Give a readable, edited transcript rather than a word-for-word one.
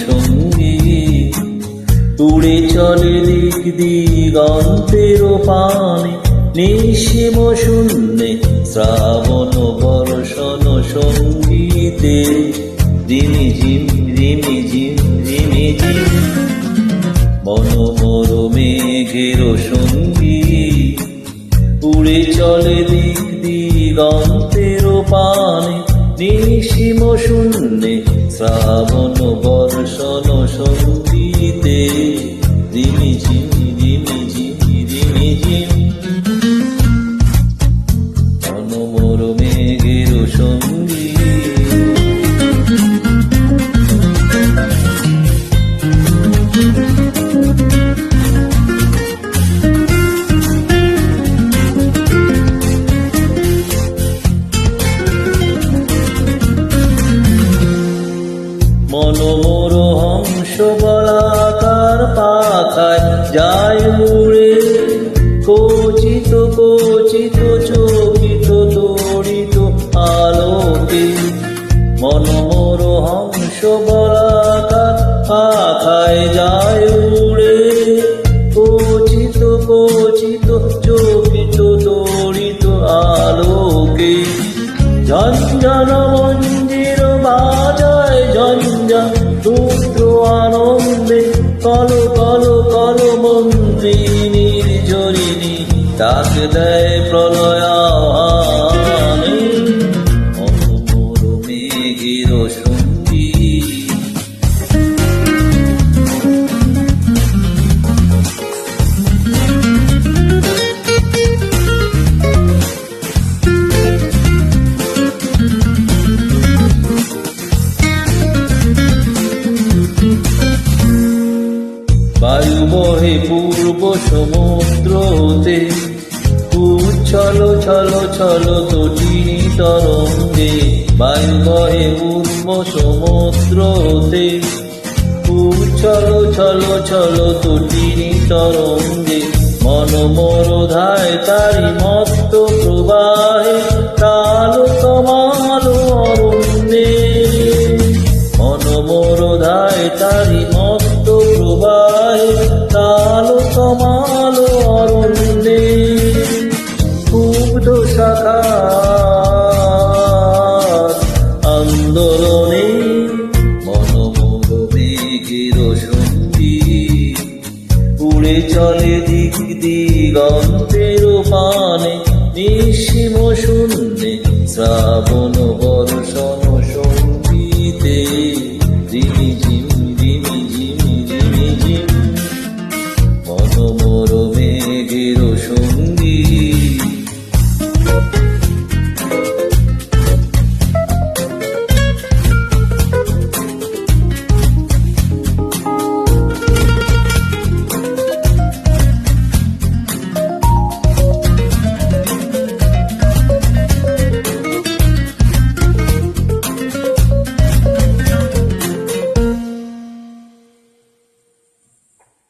সঙ্গী। উড়ে চলে দিক দিগন্তের পানে, নিঃসীম শূন্যে শ্রাবণ বর্ষণ সঙ্গীতে। রিমিঝিম রিমিঝিম রিমিঝিম মনোমর মেঘের সঙ্গী। উড়ে চলে দিক দিগন্তের পানে, নিঃসীম শূন্যে শ্রাবণ বর্ষণ সঙ্গীতে। রিমিঝিম রিমিঝিম রিমিঝিম মনোমর মেঘের সঙ্গী। মনোমর হংস বলাকার পাখায় যায় উড়ে, কচিত কচিত চকিত তড়িত আলোকে। মনোমর হংস বলাকার পাখায় যায় উড়ে, কচিত কচিত চকিত তড়িত আলোকে। ঝঞ্ঝন মঞ্জির বাজায় ঝঞ্ঝা রুদ্র আনন্দে, কল কল কল মন্ত্রিনীর জরিনী ডাক দেয় প্রলয়ানে। মনোমর মেঘের সঙ্গী। বায়ু বহে পূর্ব সমুদ্র হতে, উচ্ছল ছল ছল তটিনী তরঙ্গে। বায়ু বহে পূর্ব সমুদ্র হতে, উচ্ছল ছল ছল তটিনী তরঙ্গে। মনোমর ধায় তারি মত্ত প্রবাহে, কালো কমাল অরণ্যে। মনোমর ধায় তারি মত্ত প্রবাহে, কালো কমাল অরণ্যে। ক্ষুব্ধ শাখার আন্দোলনে, মনোমর মেঘের সঙ্গী। উড়ে চলে দিক দিগন্তের পানে, নিঃসীম শূন্যে শ্রাবণ